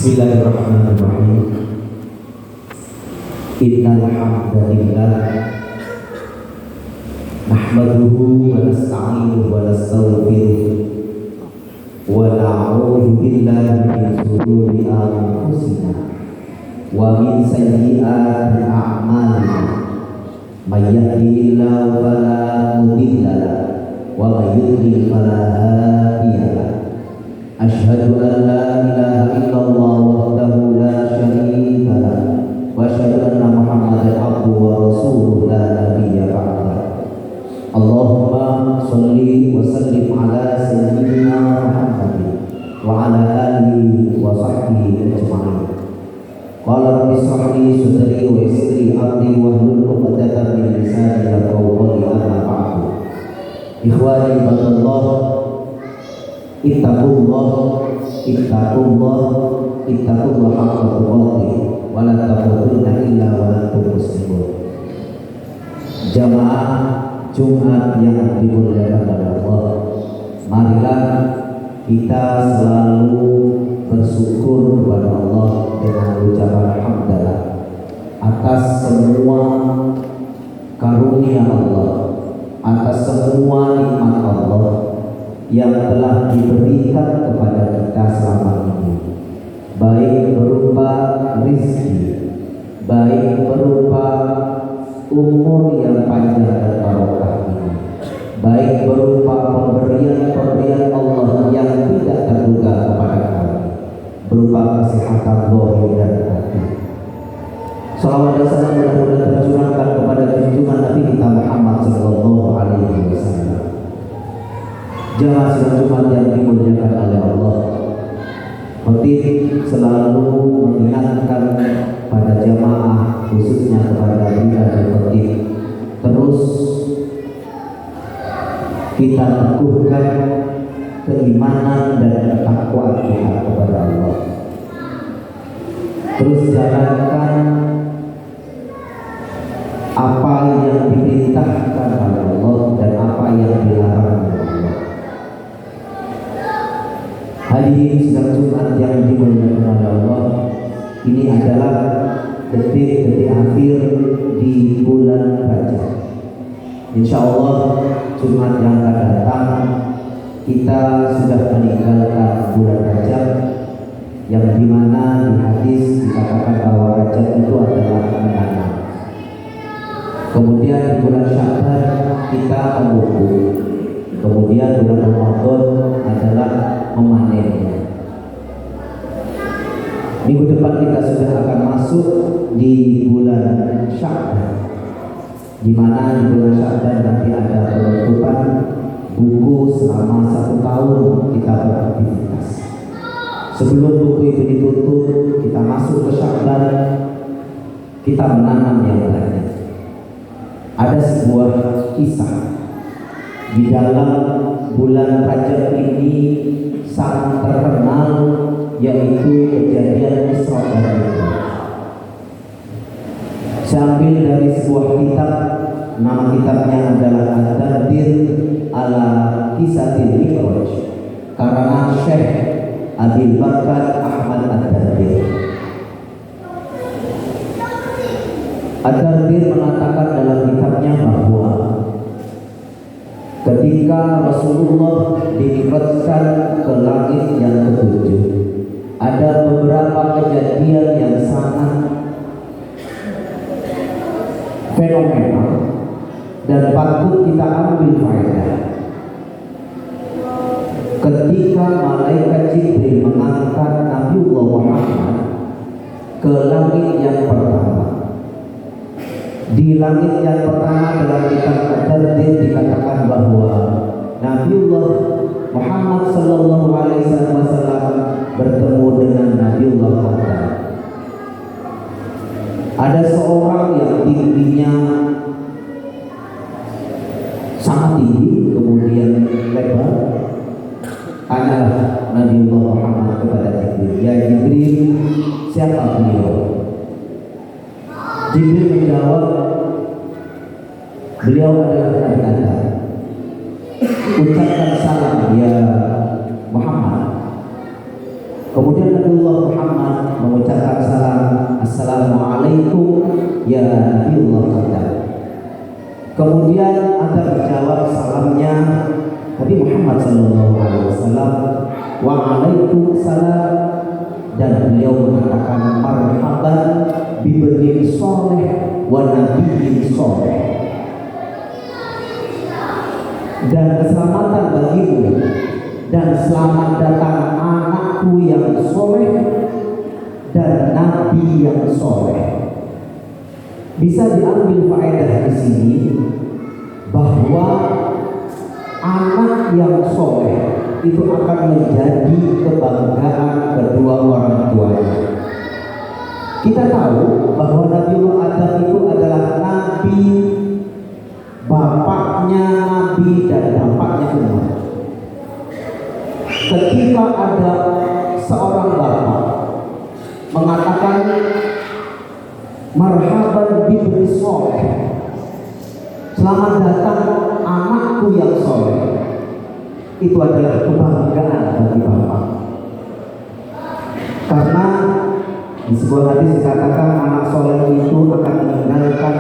Bismillahirrahmanirrahim. Innal hamdalillah nahmaduhu wa nasta'inuhu wa nastaghfiruh wa na'udzu billahi min shururi anfusina wa min sayyiati a'malina. May yahdihillahu fala mudilla lahu wa may yudlil fala hadiya lahu. Asyhadu an la ilaha illallah wahdahu la syarika lahu wa asyhadu anna Muhammadan abduhu wa rasuluhu la nabiyya ba'dahu. Allahumma shalli wa sallim ala sayyidina Muhammadin wa ala alihi wa sahbihi ajma'in. Qala rabbi shrah li sadri wa yassir li amri wahlul 'uqdatam min lisani yafqahu qawli. Amma ba'du. Ikhwani fillah, ittaqullah haqqa tuqatih wa la tamutunna illa wa antum muslimun. Jamaah Jumat yang dimuliakan oleh Allah, marilah kita selalu bersyukur kepada Allah dengan ucapan hamdalah atas semua karunia Allah, atas semua nikmat Allah yang telah diberikan kepada kita selama ini, baik berupa rezeki, baik berupa umur yang panjang dan barokah ini, baik berupa pemberian Allah yang tidak terduga kepada kami, berupa kesehatan zahir dan batin. Salawat dan salam mudah-mudahan tercurahkan kepada junjungan Nabi kita Muhammad sallallahu alaihi wasallam. Jamaah sidang Jumat yang dimuliakan oleh Allah, khotib selalu mengingatkan pada jamaah, khususnya kepada kita dan khotib, terus kita teguhkan keimanan dan ketakwaan kita kepada Allah. Terus jalankan apa yang diperintahkan oleh Allah dan apa yang dilarang oleh Allah. Hadirin sidang Jumat yang dimuliakan oleh Allah, ini adalah detik-detik akhir di bulan Rajab. Insya Allah Jumat yang akan datang kita sudah meninggalkan bulan Rajab, yang dimana di hadis dikatakan bahwa Rajab itu adalah menanam. Kemudian di bulan Sya'ban kita memupuk. Kemudian bulan Ramadan adalah memanennya. Minggu depan kita sudah akan masuk di bulan Sya'ban, di mana di bulan Sya'ban nanti ada penutupan buku selama 1 tahun kita beraktivitas. Sebelum buku itu ditutup, kita masuk ke Sya'ban, kita menanam yang banyak. Ada sebuah kisah di dalam bulan Rajab ini sangat terkenal, yaitu kejadian Isra dan Mi'raj. Saya ambil dari sebuah kitab, nama kitabnya adalah Ad-Dardir ala Kisatil Mi'raj, karena Syekh Abil Bakar Ahmad Ad-Dardir. Ad-Dardir mengatakan dalam kitabnya bahwa ketika Rasulullah dimi'rajkan ke langit yang ke-7, ada beberapa kejadian yang sangat fenomenal dan patut kita ambil faedah. Ketika malaikat Jibril mengangkat Nabiullah Muhammad ke langit yang pertama, di langit yang pertama dalam kitab Ad-Dardir dikatakan bahwa Nabiullah Muhammad sallallahu alaihi wasallam bertemu dengan Nabiullah Adam. Ada seorang yang tingginya sangat tinggi, kemudian lebar. Tanyalah Nabiullah Muhammad kepada Jibril, "Ya Jibril, siapa beliau?" Jibril menjawab, "Beliau adalah Nabi Adam. Ucapkan salam ya Muhammad." Kemudian Nabiullah Muhammad Nabiullah Adam. Kemudian Adam menjawab salamnya Nabi Muhammad SAW, wa alaikum salam, dan beliau mengatakan marhaban bibnin soleh wa nabiyyin soleh, dan keselamatan bagimu dan selamat datang anakku yang soleh dan nabi yang soleh. Bisa diambil faedah di sini bahwa anak yang soleh itu akan menjadi kebanggaan kedua orang tuanya. Kita tahu bahwa Nabiullah Adam itu adalah nabi, bapaknya nabi dan bapaknya umat. Ketika ada seorang bapak mengatakan marhaban bibni soleh, selamat datang anakku yang soleh, itu adalah kebanggaan bagi bapak. Karena di sebuah hadis dikatakan anak soleh itu akan meninggalkan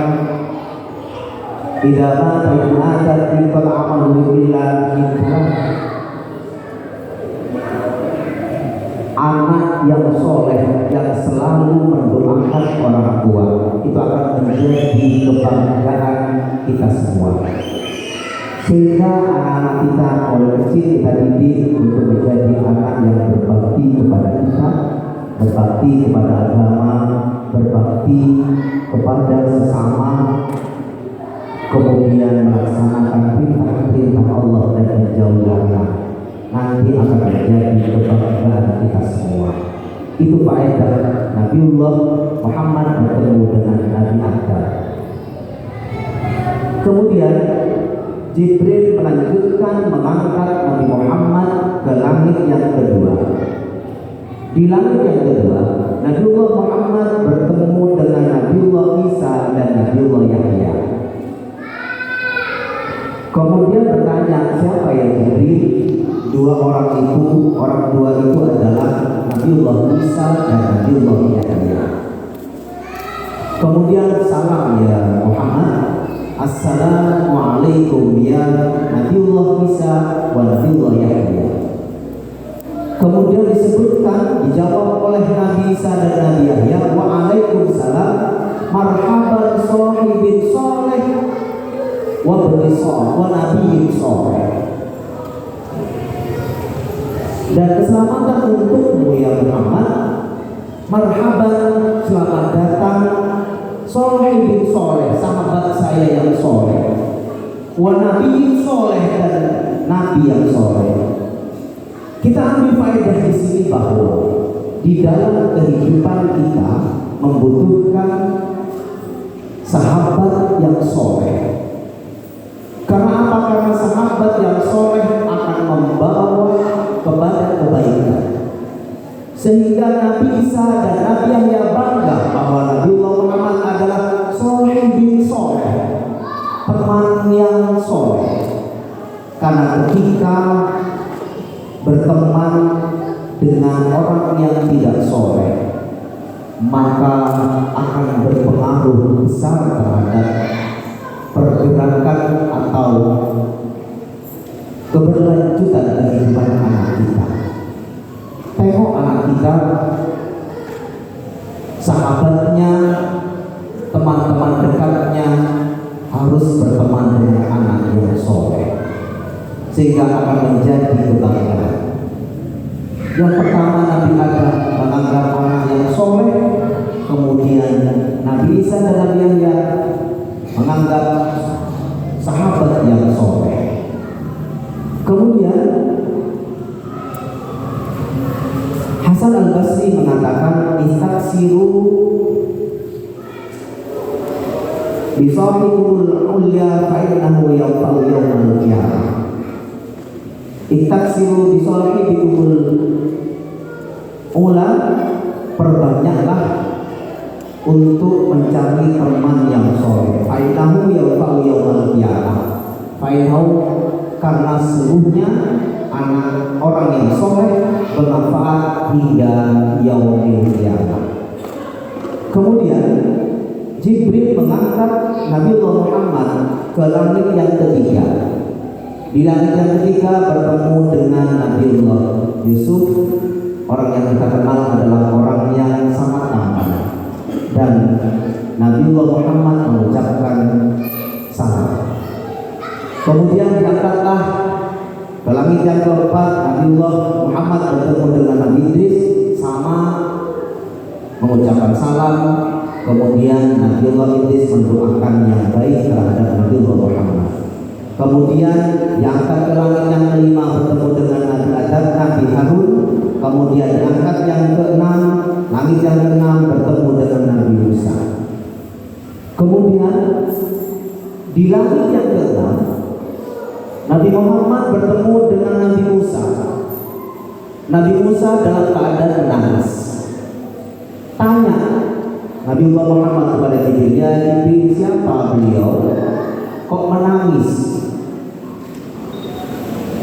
idza mata ibnu adam inqata amaluhu illa min thalath. Anak yang soleh yang selalu mendoakan orang tua itu akan menjadi kebanggaan kita semua. Sehingga anak-anak kita oleh kecil kita didik untuk menjadi anak yang berbakti kepada kita, berbakti kepada agama, berbakti kepada sesama, kemudian melaksanakan perintah-perintah Allah dan menjauhi larangan. Nanti akan menjadi kebanggaan kita semua. Itu faedah Nabiullah Muhammad bertemu dengan Nabi Adam. Kemudian Jibril melanjutkan mengangkat Nabi Muhammad ke langit yang kedua. Di langit yang kedua, Nabiullah Muhammad bertemu dengan Nabiullah Isa dan Nabiullah Yahya. Kemudian bertanya, siapa yang Jibril? Dua orang dua itu adalah Nabiullah Isa dan Nabiullah Yahya. Kemudian salam ya Muhammad, assalamualaikum ya Nabiullah Isa wa Nabiullah Yahya. Kemudian disebutkan, dijawab oleh Nabi Isa dan Nabi Yahya, waalaikumsalam, marhaban sahibin soleh wa berisol wa nabiyyin soleh. Dan keselamatan untukmu ya Muhammad, marhaban, selamat datang sahibin soleh, sahabat saya yang soleh, wa nabiyyin soleh, dan nabi yang soleh. Kita ambil faedah di sini bahwa di dalam kehidupan kita membutuhkan sahabat yang soleh. Karena apa? Karena sahabat yang soleh akan membawa kepada kebaikan. Sehingga Nabi Isa dan Nabi Yahya bangga bahwa Nabiullah Muhammad adalah soleh bin soleh, teman yang soleh. Karena ketika berteman dengan orang yang tidak soleh, maka akan berpengaruh besar terhadap pergerakan atau keberlanjutan kehidupan anak kita. Tengok anak kita, sahabatnya, teman-teman dekatnya harus berteman dengan anak yang soleh, sehingga akan menjadi kebanggaan. Yang pertama, Nabi Adam menganggap anak yang soleh, kemudian Nabi Isa dan Nabi Yahya menganggap sahabat yang soleh. Kemudian Hasan Al-Basri mengatakan, istaksiru bisahibul ulya fa'innahu yawfa'u yawmal qiyamah. Istaksiru bisahibul ula, perbanyaklah untuk mencari teman yang soleh. Fa'innahu yawfa'u yawmal qiyamah. Fa'innahu, karena seluruhnya anak orang yang soleh bermanfaat hingga yaumil qiyamah. Kemudian Jibril mengangkat Nabiullah Muhammad ke langit yang ketiga. Di langit yang ketiga bertemu dengan Nabiullah Yusuf. Orang yang kita kenal adalah orang yang sangat tampan, dan Nabiullah Muhammad mengucapkan salam. Kemudian diangkatlah ke langit yang keempat. Nabiullah Muhammad bertemu dengan Nabi Idris, sama mengucapkan salam. Kemudian Nabiullah Idris mendoakan yang baik terhadap Nabiullah Muhammad. Kemudian diangkat ke langit yang kelima, bertemu dengan Nabi Adam, Nabi Harun. Kemudian diangkat yang keenam, langit yang keenam, bertemu dengan Nabi Musa. Kemudian di langit yang keenam, Nabi Muhammad bertemu dengan Nabi Musa. Nabi Musa dalam keadaan menangis. Tanya Nabi Muhammad kepada Jibril, "Ya Jibril, siapa beliau? Kok menangis?"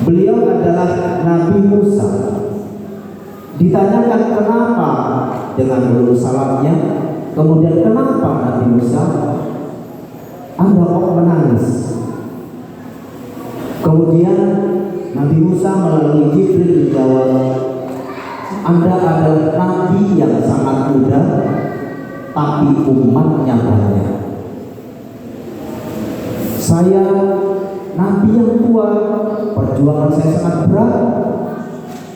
Beliau adalah Nabi Musa. Ditanyakan kenapa dengan dulu salamnya. Kemudian kenapa Nabi Musa Anda kok menangis? Kemudian Nabi Musa melalui Jibril menjawab, Anda adalah Nabi yang sangat muda, tapi umatnya banyak. Saya Nabi yang tua, perjuangan saya sangat berat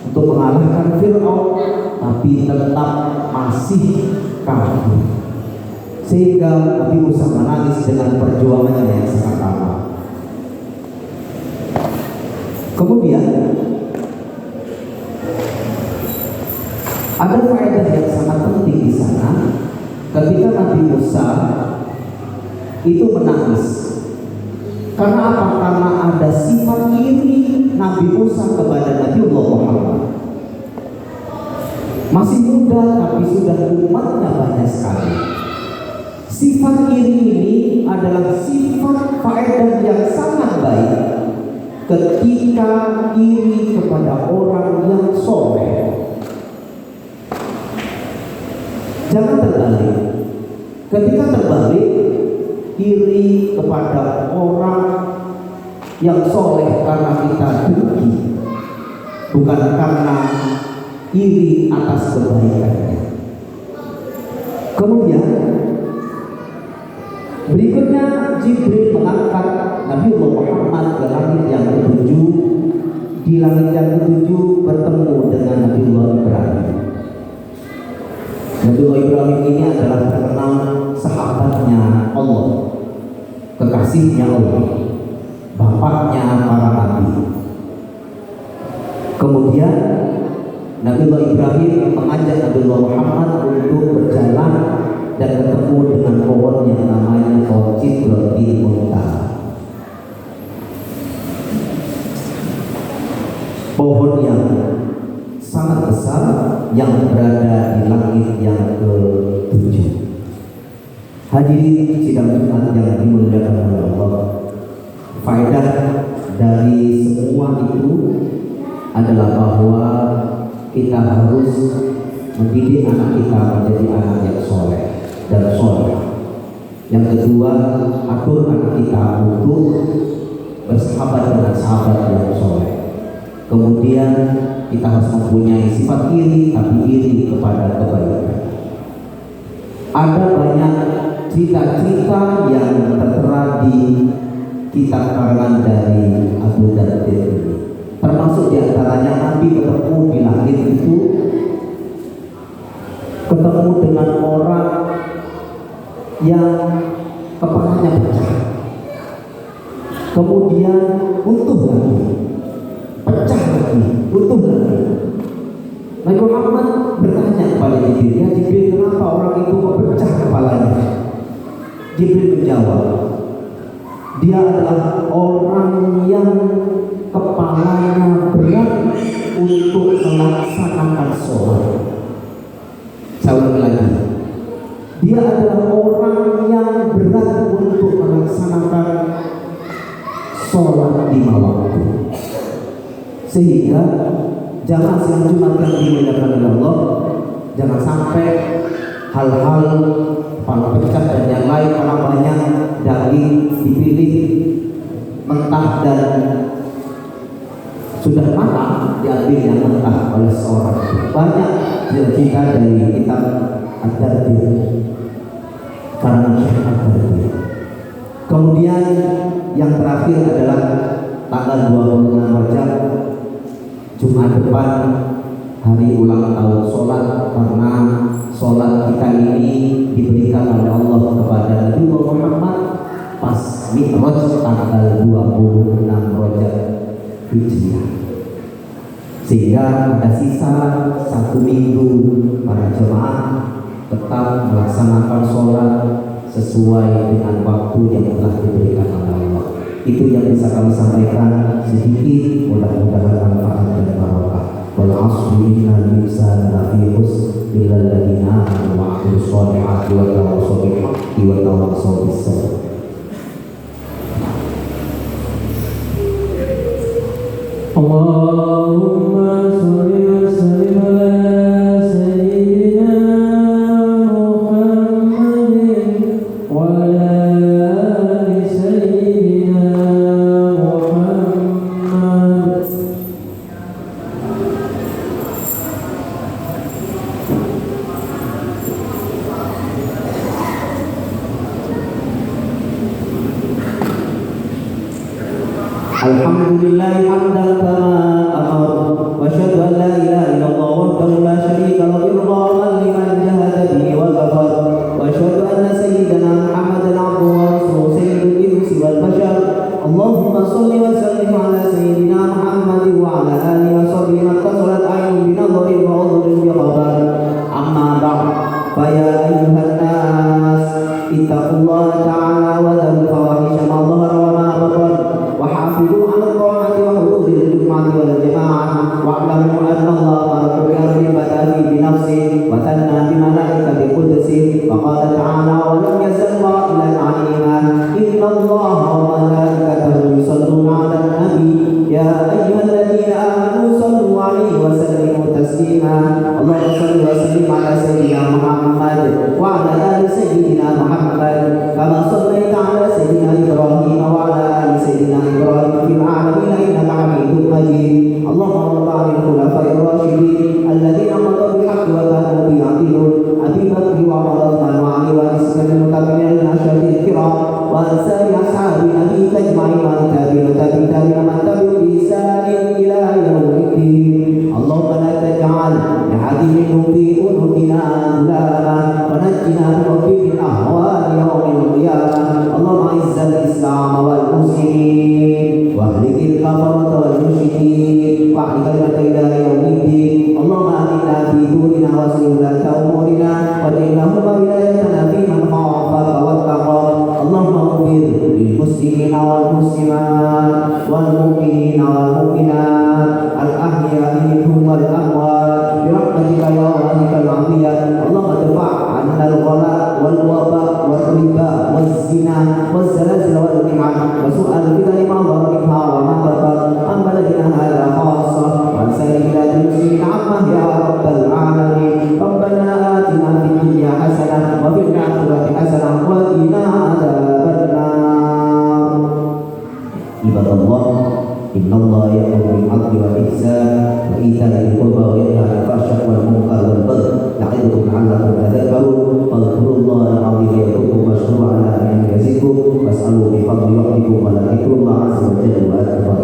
untuk mengalahkan Fir'aun, tapi tetap masih kabur. Sehingga Nabi Musa menangis dengan perjuangannya yang sangat lama. Kemudian ada faedah yang sangat penting di sana. Ketika Nabi Musa itu menangis, karena apa? Karena ada sifat iri Nabi Musa kepada Nabiullah Muhammad. Masih muda tapi sudah umatnya banyak sekali. Sifat iri ini adalah sifat faedah yang sangat baik ketika iri kepada orang yang soleh. Jangan terbalik. Ketika terbalik, iri kepada orang yang soleh karena kita dengki, bukan karena iri atas kebaikannya. Kemudian berikutnya Jibril mengangkat Nabiullah Muhammad ke langit yang ketujuh. Di langit yang ketujuh bertemu dengan Nabiullah Ibrahim. Nabiullah Ibrahim ini adalah terkenal sahabatnya Allah, kekasihnya Allah, bapaknya para nabi. Kemudian Nabiullah Ibrahim mengajak Nabiullah Muhammad untuk berjalan dan ketemu dengan pohon yang namanya pohon Sidratil Muntaha. Pohon yang sangat besar yang berada di langit yang ke-7. Hadirin sidang Jumat yang dimuliakan oleh Allah, faedah dari semua itu adalah bahwa kita harus mendidik anak kita menjadi anak yang soleh dan soleh. Yang kedua, atur anak kita untuk bersahabat dengan sahabat yang soleh. Kemudian kita harus mempunyai sifat iri, tapi iri kepada kebaikan. Ada banyak cerita-cerita yang tertera di kitab karangan dari Abu Darda ini. Termasuk diantaranya Nabi ketemu di langit itu, ketemu dengan orang yang kepalanya pecah, kemudian utuh lagi, pecah lagi, utuh lagi. Nabi Muhammad bertanya kepada Jibril, "Ya Jibril, kenapa orang itu kok pecah kepalanya?" Jibril menjawab, "Dia adalah orang yang kepalanya berat untuk melaksanakan sholat." Saya ulangi lagi, dia adalah orang yang berat untuk melaksanakan sholat 5 waktu. Sehingga jangan Jumat yang dimuliakan oleh Allah, jangan sampai hal-hal kepala pecah dan yang lain, karena banyak daging dipilih mentah dan sudah matang diambil yang mentah oleh seorang. Banyak cerita dari kitab Ad-Dardir karena Syekh Ad-Dardir. Kemudian yang terakhir adalah tanggal 26 Rajab, Jumat depan, hari ulang tahun sholat, karena sholat kita ini diberikan oleh Allah kepada Nabi Muhammad pas Mi'raj tanggal 26 Rajab Hijriah, sehingga ada sisa 1 minggu para jemaah tetap melaksanakan sholat sesuai dengan waktu yang telah diberikan oleh Allah. Itu yang bisa kami sampaikan sedikit, mudah-mudahan manfaat dan barokah. Wal 'asri innal insana lafi khusr illa alladziina aamanu wa 'amilus shalihati wa tawassaw bil haqqi wa tawassaw bis sabr. Allahumma shalli wa sallim ala sayyidina Muhammadin wa ala ali sayyidina Muhammad. Alhamdulillahi hamdan kama amar, wa asyhadu an la ilaha illallah wahdahu la syarika lahu irghaman liman jahada bihi wa kafar, wa asyhadu anna sayyidana Muhammadan abduhu wa rasuluhu sayyidul insi wal bashar. Allahumma shalli wa sallim ala sayyidina Muhammad wa ala alihi wa sahbihi man tasalat a'yun bi nadharin wa udhrin bi khabar. Amma ba'd, fa ya ayyuhan nas ittaqullaha ta'ala wa dharul fawahisha ma dhahara wa ma batan, وحافظوا على الطاعة وحدود الجمعة والجماعة، واعلموا أن الله خلق الأرض بدأ بنفسه وثنى بملائكة قدسه، فقال تعالى: ولم يزل قائلا عليما إن الله وملائكته يصلون على النبي يا أيها الذين آمنوا صلوا عليه وسلموا تسليما. اللهم صل وسلم على سيدنا محمد وعلى آل سيدنا محمد كما صليت على سيدنا إبراهيم وعلى آل سيدنا إبراهيم في العالمين إنك حميد مجيد. اللهم رب الخلفاء الراشدين الذين قضوا بالحق وكانوا به يعدلون، أبي بكر وعمر وعثمان وعلي وعثمان المتابعين الأشهاد الكرام وعن سائر أصحاب نبيك أجمعين وعن التابعين وتابعين من تبعهم بإحسان إلى يوم الدين. اللهم لا تجعل لأحد منهم في قلوبنا أغلالا ونجنا بربك من أهوال يوم القيامة. اللهم أعز الإسلام والمسلمين واهلك الكفرة والمشركين واحد كلمة إلى يوم الدين. اللهم آمنا في دورنا واصلح ولاة أمورنا واجعلهما ولايتنا في من خافك واتقاك. اللهم اغفر للمسلمين والمسلمات والمؤمنين والمؤمنات الأحياء منهم والأموات برحمتك يا واحد العافية. اللهم ادفع عنا الغلاء والوباء والربا والزنا والزلازل والمحن وسوء الفتن ما ظهر منها وما بطن عن بلدنا هذا خاصة وعن سائر بلاد المسلمين عامة يا رب العالمين. ربنا آتنا في الدنيا حسنة وفي الآخرة حسنة وقنا عذاب النار. عباد الله إن الله يأمر بالعدل والإحسان وإيتاء ذي القربى وينهى عن الفحشاء والمنكر والبغي يعظكم لعلكم تذكرون. فاذكروا الله العظيم يذكركم واشكروا على نعمه يزدكم واسألوا بفضل ربكم ولذكر الله عز وجل أكبر.